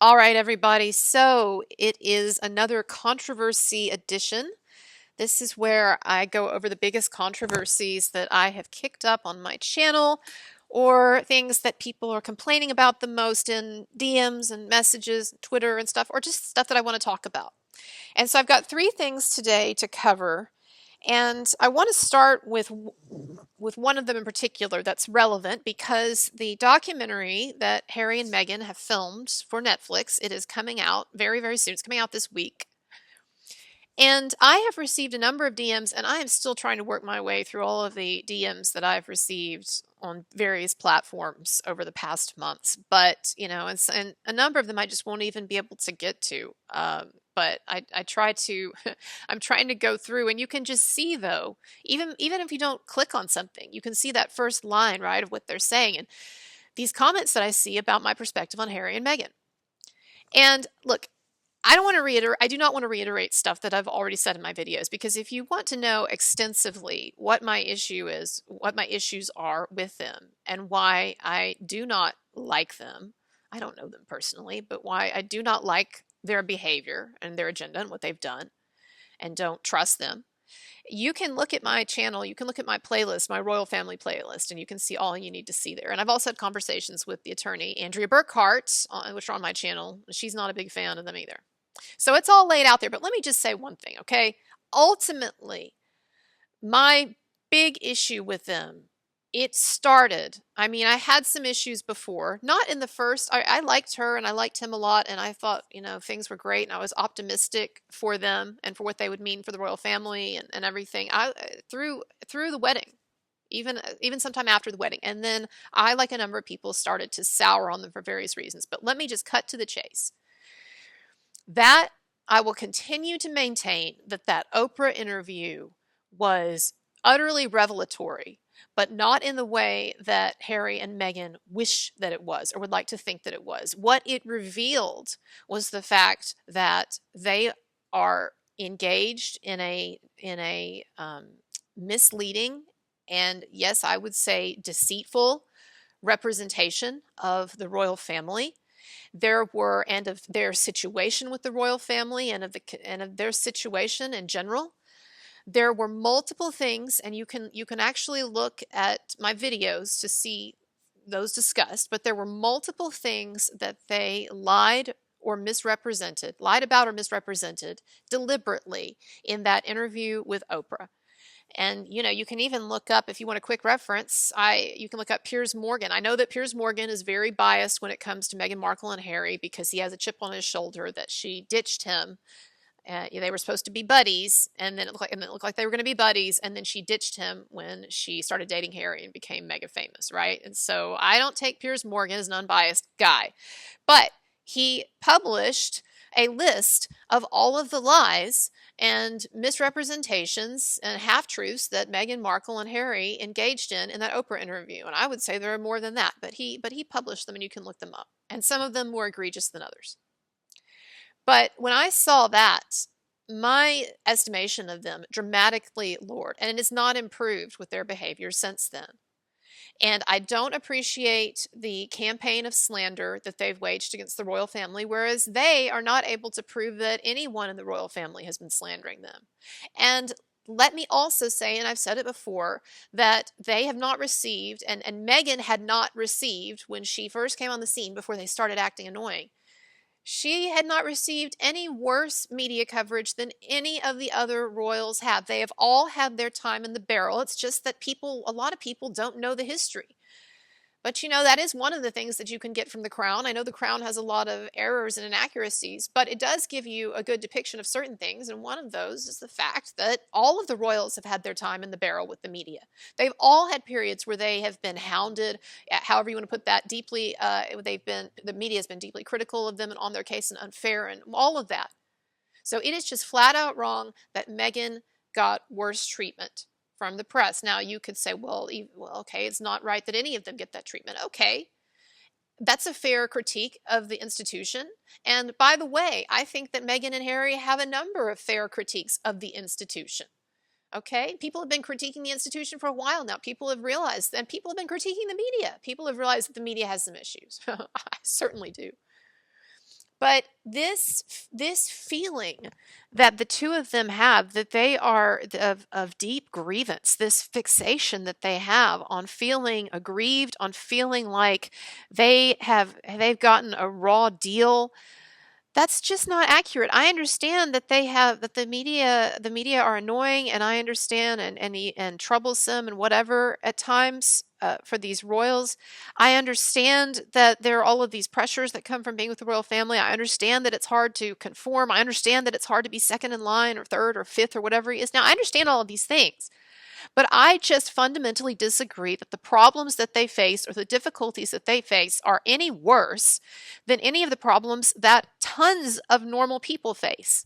All right, everybody. So it is another controversy edition. This is where I go over the biggest controversies that I have kicked up on my channel or things that people are complaining about the most in DMs and messages, Twitter and stuff, or just stuff that I want to talk about. And so I've got three things today to cover. And I want to start with one of them in particular that's relevant because the documentary that Harry and Meghan have filmed for Netflix, it is coming out very, very soon. It's coming out this week. And I have received a number of DMs, and I am still trying to work my way through all of the DMs that I've received on various platforms over the past months. But, and a number of them I just won't even be able to get to. But I try to, I'm trying to go through, and you can just see, though, even if you don't click on something, you can see that first line, right, of what they're saying. And these comments that I see about my perspective on Harry and Meghan. And look, I do not want to reiterate stuff that I've already said in my videos, because if you want to know extensively what my issue is, what my issues are with them, and why I do not like them, I don't know them personally, but why I do not like their behavior and their agenda and what they've done and don't trust them, you can look at my channel, you can look at my playlist, my royal family playlist, and you can see all you need to see there. And I've also had conversations with the attorney, Andrea Burkhart, which are on my channel. She's not a big fan of them either. So it's all laid out there, but let me just say one thing, okay? Ultimately, my big issue with them, I had some issues before, not in the first, I liked her and I liked him a lot, and I thought, things were great, and I was optimistic for them and for what they would mean for the royal family and everything. Through the wedding, even sometime after the wedding. And then I, like a number of people, started to sour on them for various reasons. But let me just cut to the chase. That I will continue to maintain that Oprah interview was utterly revelatory, but not in the way that Harry and Meghan wish that it was or would like to think that it was. What it revealed was the fact that they are engaged in a misleading and, yes, I would say deceitful representation of the royal family. And of their situation with the royal family and of their situation in general. There were multiple things, and you can actually look at my videos to see those discussed, but there were multiple things that they lied about or misrepresented deliberately in that interview with Oprah. And, you can even look up, if you want a quick reference, you can look up Piers Morgan. I know that Piers Morgan is very biased when it comes to Meghan Markle and Harry because he has a chip on his shoulder that she ditched him. They were supposed to be buddies, and then it looked like they were going to be buddies, and then she ditched him when she started dating Harry and became mega famous, right? And so I don't take Piers Morgan as an unbiased guy. But he published a list of all of the lies and misrepresentations and half-truths that Meghan Markle and Harry engaged in that Oprah interview. And I would say there are more than that, but he published them, and you can look them up. And some of them more egregious than others. But when I saw that, my estimation of them dramatically lowered, and it has not improved with their behavior since then. And I don't appreciate the campaign of slander that they've waged against the royal family, whereas they are not able to prove that anyone in the royal family has been slandering them. And let me also say, and I've said it before, that they have not received, and Meghan had not received when she first came on the scene before they started acting annoying. She had not received any worse media coverage than any of the other royals have. They have all had their time in the barrel. It's just that a lot of people don't know the history. But that is one of the things that you can get from the Crown. I know the Crown has a lot of errors and inaccuracies, but it does give you a good depiction of certain things. And one of those is the fact that all of the royals have had their time in the barrel with the media. They've all had periods where they have been hounded, however you want to put that, deeply. The media has been deeply critical of them and on their case and unfair and all of that. So it is just flat out wrong that Meghan got worse treatment from the press. Now, you could say, well, okay, it's not right that any of them get that treatment. Okay, that's a fair critique of the institution. And by the way, I think that Meghan and Harry have a number of fair critiques of the institution. Okay, people have been critiquing the institution for a while now. People have realized, and people have been critiquing the media. People have realized that the media has some issues. I certainly do. But this feeling that the two of them have, that they are of deep grievance, this fixation that they have on feeling aggrieved, on feeling like they've gotten a raw deal, that's just not accurate. I understand that the media are annoying, and I understand and troublesome and whatever at times for these royals. I understand that there are all of these pressures that come from being with the royal family. I understand that it's hard to conform. I understand that it's hard to be second in line or third or fifth or whatever he is. Now, I understand all of these things. But I just fundamentally disagree that the problems that they face or the difficulties that they face are any worse than any of the problems that tons of normal people face.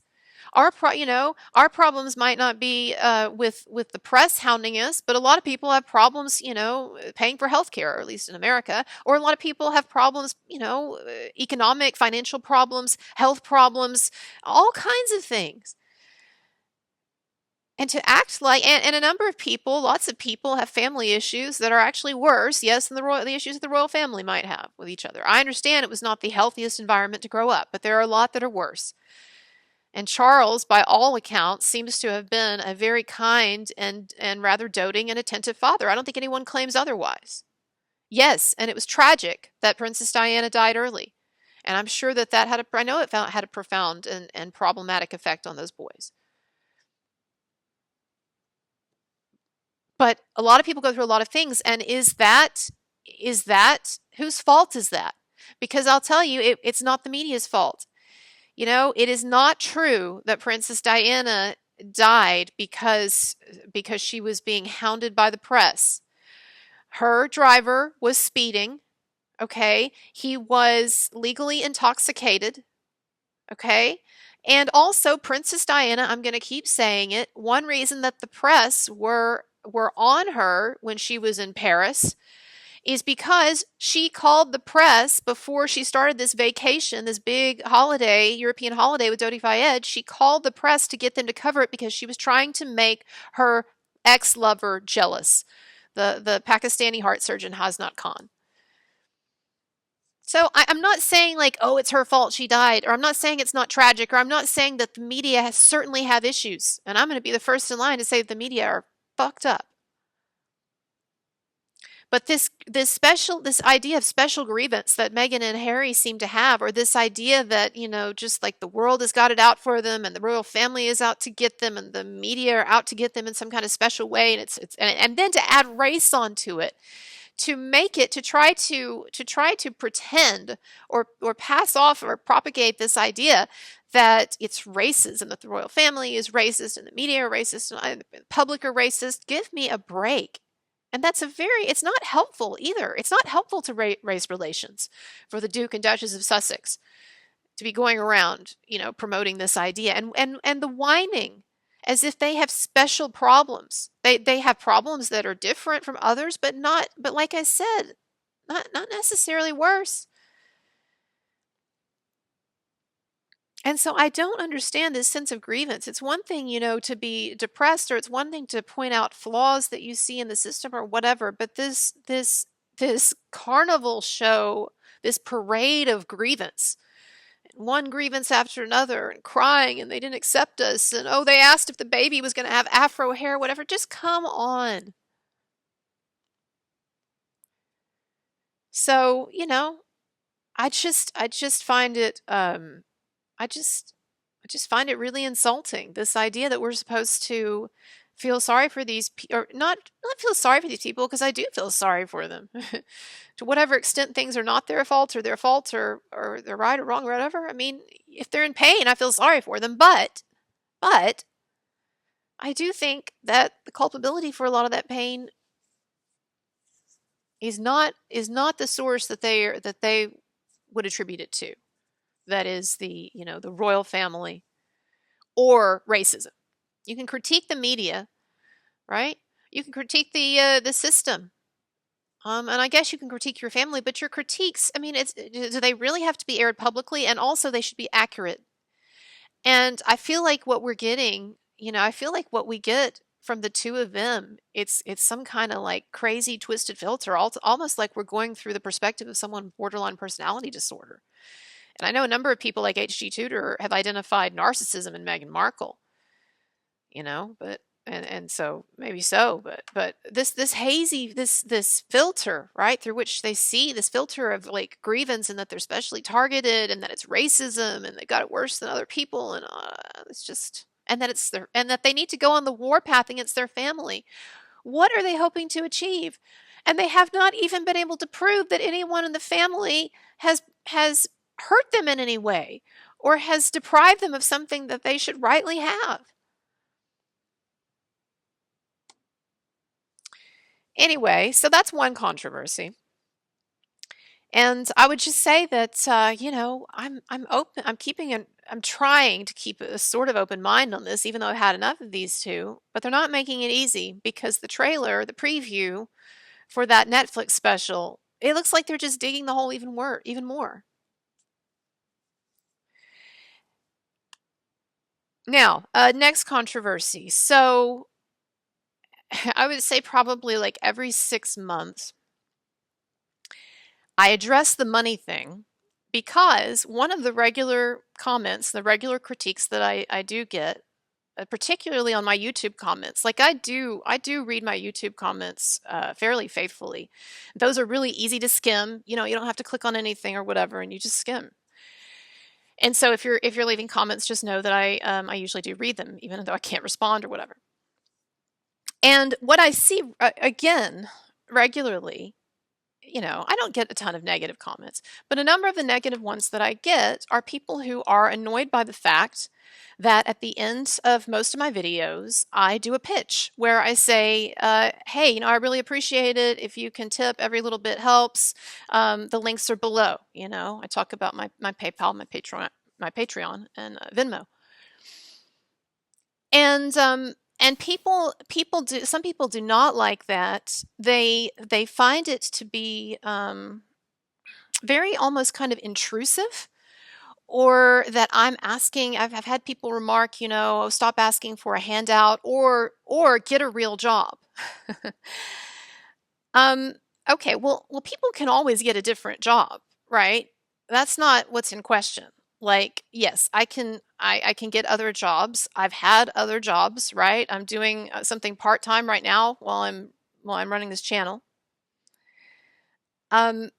Our problems might not be with the press hounding us, but a lot of people have problems, paying for healthcare, or at least in America. Or a lot of people have problems, economic, financial problems, health problems, all kinds of things. And to act like, and a number of people, lots of people have family issues that are actually worse, yes, than the issues that the royal family might have with each other. I understand it was not the healthiest environment to grow up, but there are a lot that are worse. And Charles, by all accounts, seems to have been a very kind and rather doting and attentive father. I don't think anyone claims otherwise. Yes, and it was tragic that Princess Diana died early. And I'm sure I know it had a profound and problematic effect on those boys. But a lot of people go through a lot of things, and is that whose fault is that? Because I'll tell you, it's not the media's fault. It is not true that Princess Diana died because she was being hounded by the press. Her driver was speeding, okay? He was legally intoxicated, okay? And also, Princess Diana, I'm going to keep saying it, one reason that the press were on her when she was in Paris is because she called the press before she started this vacation, this big holiday, European holiday with Dodi Fayed. She called the press to get them to cover it because she was trying to make her ex-lover jealous, the Pakistani heart surgeon Hasnat Khan. So I'm not saying like, oh, it's her fault she died, or I'm not saying it's not tragic, or I'm not saying that the media certainly have issues. And I'm going to be the first in line to say that the media are fucked up. But this idea of special grievance that Meghan and Harry seem to have, or this idea that, just like the world has got it out for them and the royal family is out to get them and the media are out to get them in some kind of special way, and and then to add race onto it, to make it, to try to pretend or pass off or propagate this idea that it's racism, that the royal family is racist and the media are racist and the public are racist. Give me a break. And it's not helpful either. It's not helpful to raise relations for the Duke and Duchess of Sussex to be going around, promoting this idea and the whining as if they have special problems. They have problems that are different from others, but like I said, not necessarily worse. And so I don't understand this sense of grievance. It's one thing, to be depressed, or it's one thing to point out flaws that you see in the system or whatever, but this carnival show, this parade of grievance, one grievance after another, and crying, and they didn't accept us, and oh, they asked if the baby was going to have afro hair, whatever. Just come on. So, I just find it I just find it really insulting, this idea that we're supposed to feel sorry for these or not feel sorry for these people, because I do feel sorry for them. To whatever extent things are not their fault or or they're right or wrong or whatever. I mean, if they're in pain, I feel sorry for them, but I do think that the culpability for a lot of that pain is not the source that they would attribute it to. That is the royal family or racism. You can critique the media, right? You can critique the system, and I guess you can critique your family. But your critiques, I mean, do they really have to be aired publicly? And also, they should be accurate. And I feel like what we're getting, I feel like what we get from the two of them, it's some kind of like crazy twisted filter, almost like we're going through the perspective of someone with borderline personality disorder. And I know a number of people like HG Tudor have identified narcissism in Meghan Markle, but and so maybe so, but this hazy this filter, right, through which they see this filter of like grievance and that they're specially targeted and that it's racism and they got it worse than other people and it's just and that it's their and that they need to go on the war path against their family. What are they hoping to achieve? And they have not even been able to prove that anyone in the family has hurt them in any way or has deprived them of something that they should rightly have. Anyway, so that's one controversy. And I would just say that I'm open. I'm trying to keep a sort of open mind on this, even though I've had enough of these two. But they're not making it easy because the trailer, the preview for that Netflix special, it looks like they're just digging the hole even more. Now, next controversy. So I would say probably like every 6 months, I address the money thing because one of the regular comments, the regular critiques that I do get, particularly on my YouTube comments, like I do read my YouTube comments fairly faithfully. Those are really easy to skim. You don't have to click on anything or whatever, and you just skim. And so if you're leaving comments, just know that I usually do read them, even though I can't respond or whatever. And what I see again regularly, I don't get a ton of negative comments, but a number of the negative ones that I get are people who are annoyed by the fact that at the end of most of my videos, I do a pitch where I say, hey, I really appreciate it. If you can tip, every little bit helps. The links are below. I talk about my PayPal, my Patreon, and Venmo. And some people do not like that. They find it to be very almost kind of intrusive, or that I'm asking. I've had people remark, oh, stop asking for a handout, or get a real job. Okay, well, people can always get a different job, right? That's not what's in question. Like, yes, I can get other jobs. I've had other jobs, right? I'm doing something part-time right now while I'm running this channel. The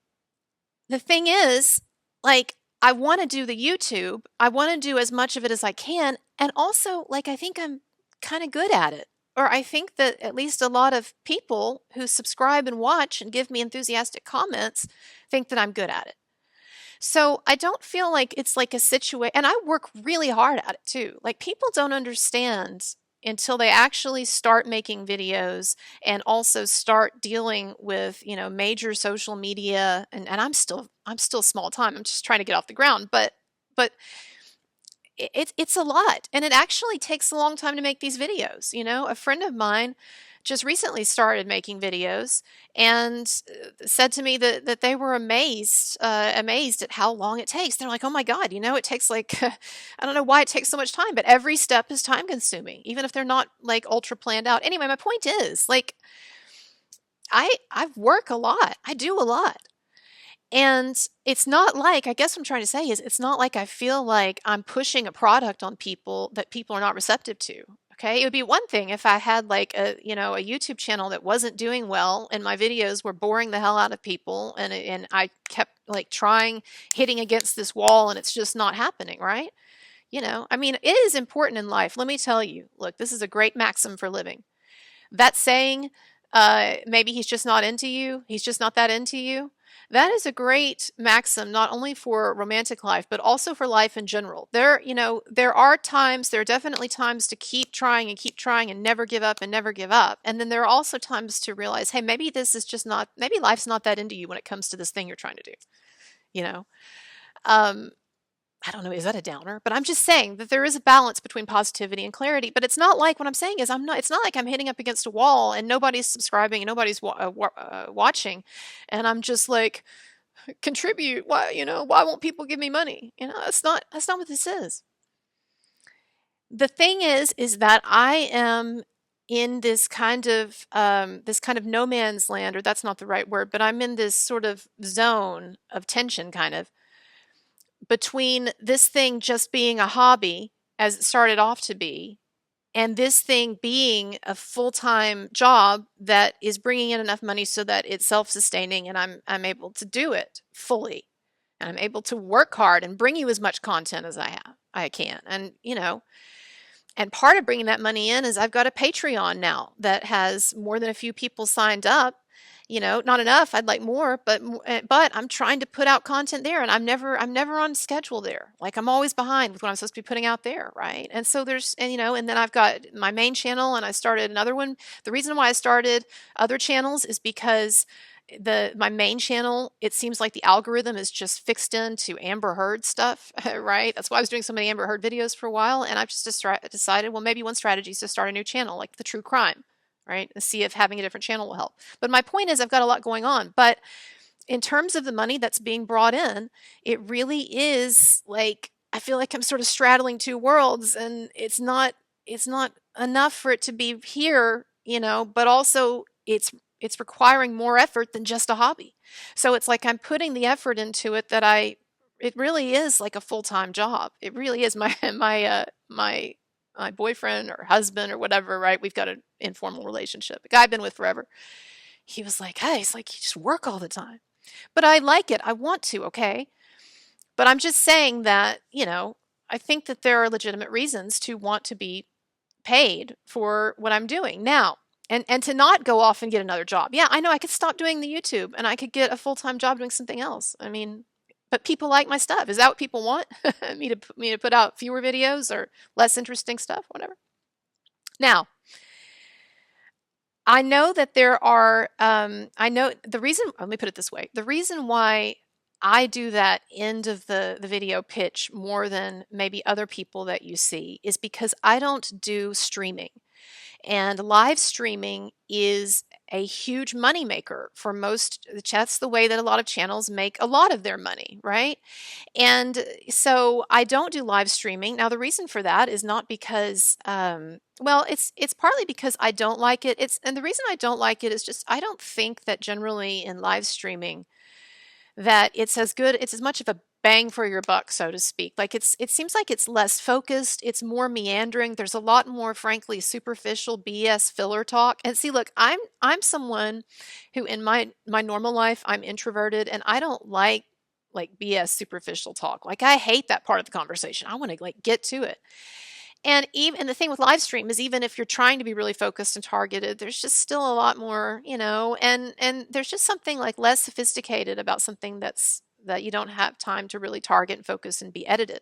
thing is, like, I want to do the YouTube. I want to do as much of it as I can, and also, like, I think I'm kind of good at it. Or I think that at least a lot of people who subscribe and watch and give me enthusiastic comments think that I'm good at it. So I don't feel like it's like a situation, and I work really hard at it too. Like, people don't understand until they actually start making videos and also start dealing with, major social media. And I'm still small time. I'm just trying to get off the ground, but it's a lot, and it actually takes a long time to make these videos. A friend of mine just recently started making videos and said to me that they were amazed at how long it takes. They're like, oh my God, it takes like, I don't know why it takes so much time, but every step is time consuming, even if they're not like ultra planned out. Anyway, my point is, like, I work a lot. I do a lot. And it's not like, I guess what I'm trying to say is, it's not like I feel like I'm pushing a product on people that people are not receptive to. Okay, it would be one thing if I had like a YouTube channel that wasn't doing well and my videos were boring the hell out of people, and I kept like hitting against this wall, and it's just not happening, right? I mean, it is important in life. Let me tell you, look, this is a great maxim for living. That saying, maybe he's just not into you, he's just not that into you. That is a great maxim, not only for romantic life, but also for life in general. There are definitely times to keep trying and never give up and never give up. And then there are also times to realize, hey, maybe maybe life's not that into you when it comes to this thing you're trying to do. I don't know, is that a downer? But I'm just saying that there is a balance between positivity and clarity. But it's not like, what I'm saying is, it's not like I'm hitting up against a wall and nobody's subscribing and nobody's watching. And I'm just like, contribute. Why won't people give me money? That's not what this is. The thing is that I am in this kind of no man's land, or that's not the right word, but I'm in this sort of zone of tension, kind of, between this thing just being a hobby, as it started off to be, and this thing being a full-time job that is bringing in enough money so that it's self-sustaining and I'm able to do it fully. And I'm able to work hard and bring you as much content as I can. And, and part of bringing that money in is I've got a Patreon now that has more than a few people signed up. Not enough. I'd like more, but I'm trying to put out content there, and I'm never on schedule there. Like, I'm always behind with what I'm supposed to be putting out there, right? And so and then I've got my main channel, and I started another one. The reason why I started other channels is because my main channel, it seems like the algorithm is just fixed into Amber Heard stuff, right? That's why I was doing so many Amber Heard videos for a while, and I've just decided, well, maybe one strategy is to start a new channel, like the true crime, right? And see if having a different channel will help. But my point is, I've got a lot going on. But in terms of the money that's being brought in, it really is like, I feel like I'm sort of straddling two worlds, and it's not enough for it to be here, but also it's requiring more effort than just a hobby. So it's like I'm putting the effort into it it really is like a full-time job. It really is. My boyfriend or husband or whatever, right? We've got an informal relationship. A guy I've been with forever. He was like, hey, it's like you just work all the time. But I like it. I want to, okay? But I'm just saying that, I think that there are legitimate reasons to want to be paid for what I'm doing now. And to not go off and get another job. Yeah, I know I could stop doing the YouTube and I could get a full-time job doing something else. I mean, but people like my stuff. Is that what people want? me to put out fewer videos or less interesting stuff, whatever. Now, I know that there are, I know the reason, let me put it this way. The reason why I do that end of the video pitch more than maybe other people that you see is because I don't do streaming. And live streaming is a huge moneymaker for most. That's the way that a lot of channels make a lot of their money, right? And so I don't do live streaming. Now, the reason for that is not because, well, it's partly because I don't like it. And the reason I don't like it is just I don't think that generally in live streaming that it's as much of a bang for your buck, so to speak. Like it seems like it's less focused, it's more meandering. There's a lot more, frankly, superficial BS filler talk. And see, look, I'm someone who in my normal life, I'm introverted and I don't like BS superficial talk. Like I hate that part of the conversation. I want to get to it. And the thing with live stream is even if you're trying to be really focused and targeted, there's just still a lot more, and there's just something like less sophisticated about something that you don't have time to really target and focus and be edited.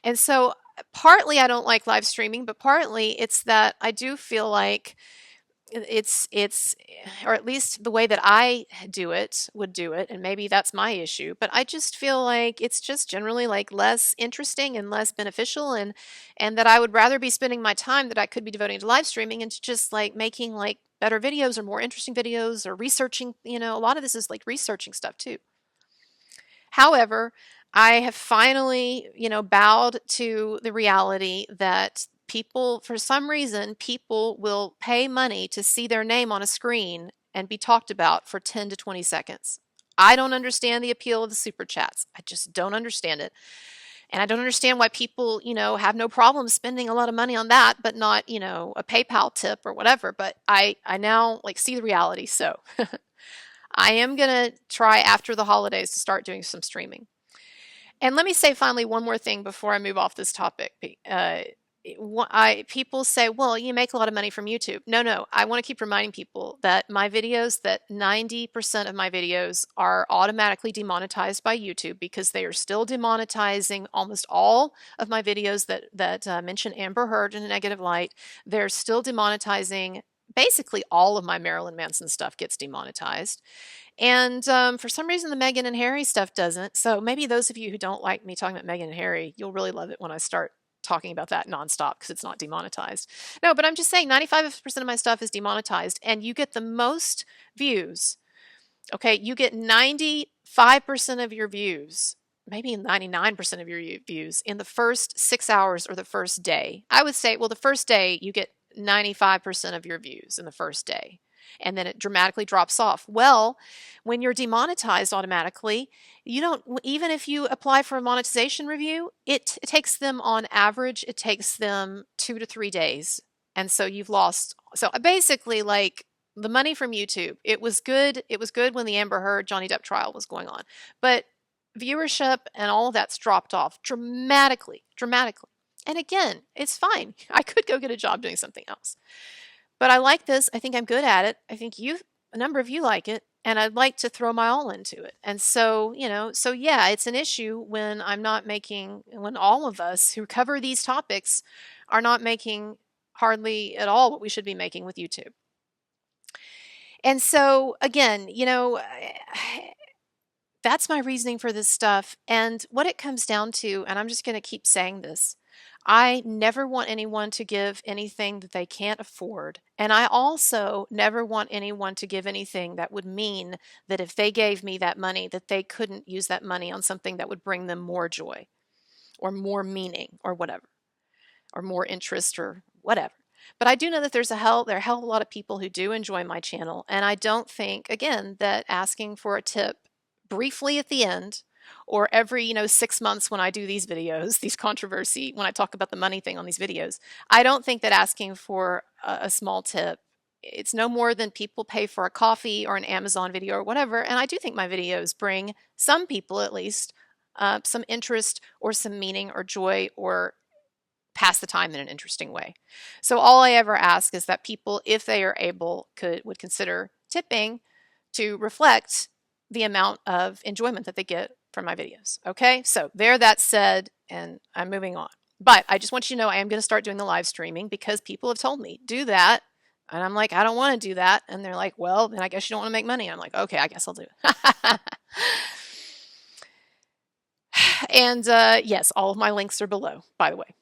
And so partly I don't like live streaming, but partly it's that I do feel like it's or at least the way that I would do it, and maybe that's my issue, but I just feel like it's just generally like less interesting and less beneficial, and that I would rather be spending my time that I could be devoting to live streaming and to just like making like better videos or more interesting videos or researching, a lot of this is like researching stuff too. However, I have finally, bowed to the reality that for some reason, people will pay money to see their name on a screen and be talked about for 10 to 20 seconds. I don't understand the appeal of the super chats. I just don't understand it. And I don't understand why people, have no problem spending a lot of money on that, but not, a PayPal tip or whatever. But I now see the reality. So I am going to try after the holidays to start doing some streaming. And let me say finally one more thing before I move off this topic. People say, well, you make a lot of money from YouTube. No, I want to keep reminding people that my videos, that 90% of my videos are automatically demonetized by YouTube because they are still demonetizing almost all of my videos that mention Amber Heard in a negative light. They're still demonetizing basically all of my Marilyn Manson stuff gets demonetized. And for some reason, the Meghan and Harry stuff doesn't. So maybe those of you who don't like me talking about Meghan and Harry, you'll really love it when I start talking about that nonstop because it's not demonetized. No, but I'm just saying 95% of my stuff is demonetized and you get the most views. Okay, you get 95% of your views, maybe 99% of your views in the first 6 hours or the first day. I would say, well, the first day you get 95% of your views in the first day. and then it dramatically drops off. Well, when you're demonetized automatically, you don't, even if you apply for a monetization review, it takes them on average, it takes them 2 to 3 days. And so you've lost. So basically, like the money from YouTube, it was good. It was good when the Amber Heard Johnny Depp trial was going on. But viewership and all of that's dropped off dramatically, dramatically. And again, it's fine. I could go get a job doing something else. But I like this. I think I'm good at it. I think a number of you like it, and I'd like to throw my all into it. And so, so yeah, it's an issue when when all of us who cover these topics are not making hardly at all what we should be making with YouTube. And so, again, that's my reasoning for this stuff. And what it comes down to, and I'm just going to keep saying this, I never want anyone to give anything that they can't afford. And I also never want anyone to give anything that would mean that if they gave me that money, that they couldn't use that money on something that would bring them more joy or more meaning or whatever, or more interest or whatever. But I do know that there are a hell of a lot of people who do enjoy my channel. And I don't think, again, that asking for a tip briefly at the end or every 6 months when I do these videos, these controversy, when I talk about the money thing on these videos, I don't think that asking for a small tip, it's no more than people pay for a coffee or an Amazon video or whatever. And I do think my videos bring some people at least some interest or some meaning or joy or pass the time in an interesting way. So all I ever ask is that people, if they are able, would consider tipping to reflect the amount of enjoyment that they get from my videos. Okay, so that said, and I'm moving on. But I just want you to know I am going to start doing the live streaming because people have told me, do that. And I'm like, I don't want to do that. And they're like, well, then I guess you don't want to make money. I'm like, okay, I guess I'll do it. And yes, all of my links are below, by the way.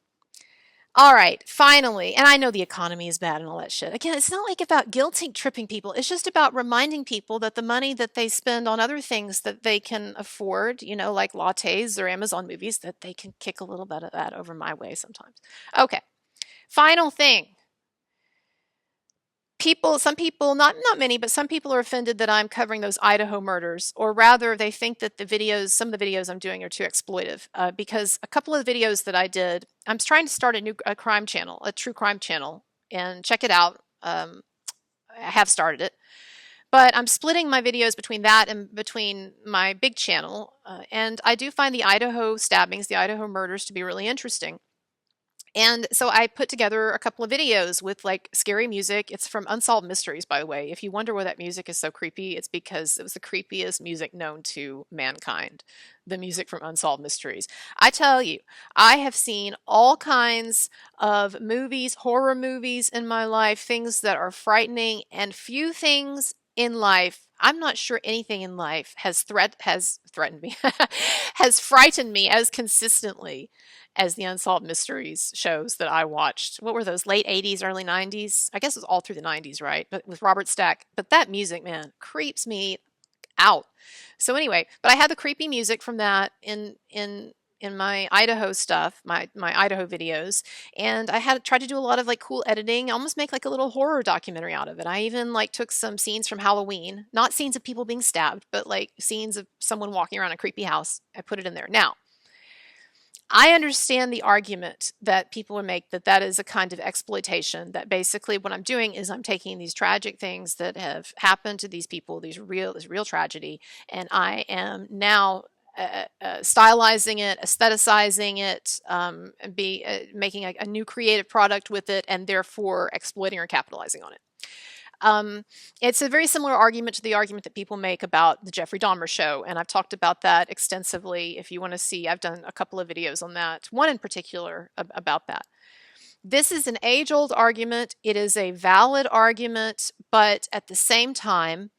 All right, finally, and I know the economy is bad and all that shit. Again, it's not like about guilting tripping people. It's just about reminding people that the money that they spend on other things that they can afford, like lattes or Amazon movies, that they can kick a little bit of that over my way sometimes. Okay, final thing. Some people, not many, but some people are offended that I'm covering those Idaho murders, or rather they think that some of the videos I'm doing are too exploitive, because a couple of videos that I did, I'm trying to start a crime channel, a true crime channel, and check it out. I have started it, but I'm splitting my videos between that and between my big channel, and I do find the Idaho stabbings, the Idaho murders to be really interesting. And so I put together a couple of videos with like scary music. It's from Unsolved Mysteries, by the way. If you wonder why that music is so creepy, it's because it was the creepiest music known to mankind, the music from Unsolved Mysteries. I tell you, I have seen all kinds of movies, horror movies in my life, things that are frightening, and few things in life, I'm not sure anything in life has threatened me, has frightened me as consistently as the Unsolved Mysteries shows that I watched. What were those, late 80s, early 90s? I guess it was all through the 90s, right? But with Robert Stack. But that music, man, creeps me out. So anyway, but I had the creepy music from that in my Idaho stuff, my Idaho videos, and I had tried to do a lot of like cool editing, almost make like a little horror documentary out of it. I even like took some scenes from Halloween, not scenes of people being stabbed, but like scenes of someone walking around a creepy house. I put it in there. Now, I understand the argument that people would make that is a kind of exploitation, that basically what I'm doing is I'm taking these tragic things that have happened to these people, this real tragedy, and I am now stylizing it, aestheticizing it, making a new creative product with it, and therefore exploiting or capitalizing on it. It's a very similar argument to the argument that people make about the Jeffrey Dahmer show, and I've talked about that extensively. If you want to see, I've done a couple of videos on that, one in particular about that. This is an age-old argument. It is a valid argument, but at the same time,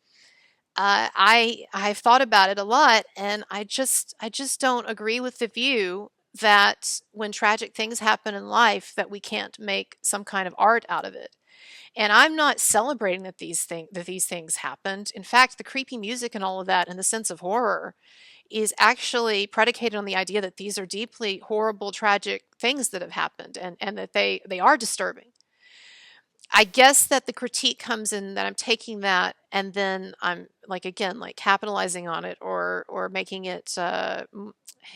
I've thought about it a lot, and I just don't agree with the view that when tragic things happen in life that we can't make some kind of art out of it. And I'm not celebrating that these things happened. In fact, the creepy music and all of that and the sense of horror is actually predicated on the idea that these are deeply horrible, tragic things that have happened, and that they are disturbing. I guess that the critique comes in that I'm taking that and then I'm like again like capitalizing on it or making it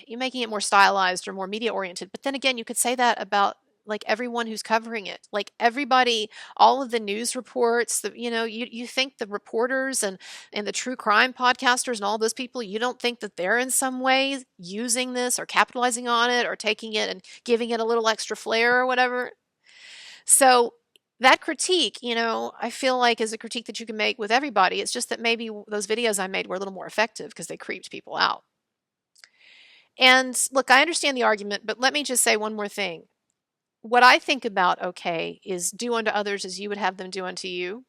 you're making it more stylized or more media oriented. But then again, you could say that about like everyone who's covering it. Like everybody, all of the news reports, you think the reporters and the true crime podcasters and all those people, you don't think that they're in some way using this or capitalizing on it or taking it and giving it a little extra flair or whatever. So that critique, I feel like is a critique that you can make with everybody. It's just that maybe those videos I made were a little more effective because they creeped people out. And look, I understand the argument, but let me just say one more thing. What I think about okay is do unto others as you would have them do unto you.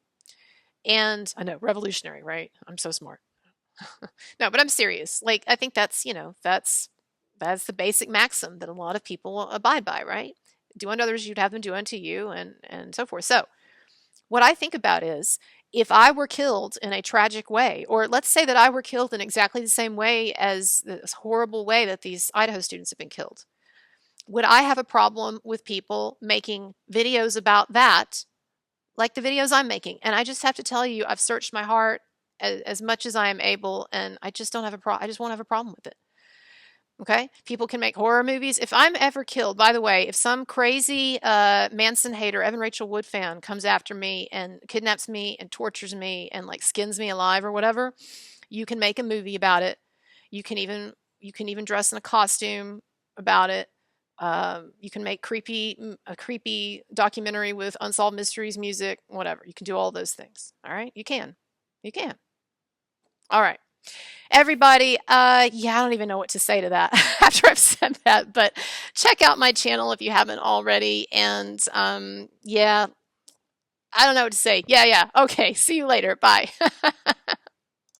And I know, revolutionary, right? I'm so smart. No, but I'm serious. Like I think that's the basic maxim that a lot of people abide by, right? Do unto others, you'd have them do unto you, and so forth. So, what I think about is if I were killed in a tragic way, or let's say that I were killed in exactly the same way as this horrible way that these Idaho students have been killed, would I have a problem with people making videos about that, like the videos I'm making? And I just have to tell you, I've searched my heart as much as I am able, and I just don't have I just won't have a problem with it. Okay, people can make horror movies. If I'm ever killed, by the way, if some crazy Manson hater, Evan Rachel Wood fan, comes after me and kidnaps me and tortures me and like skins me alive or whatever, you can make a movie about it. You can even dress in a costume about it. You can make a creepy documentary with unsolved mysteries, music, whatever. You can do all those things. All right, you can. All right. Everybody, yeah, I don't even know what to say to that after I've said that, but check out my channel if you haven't already. And yeah, I don't know what to say. Yeah, yeah. Okay. See you later. Bye.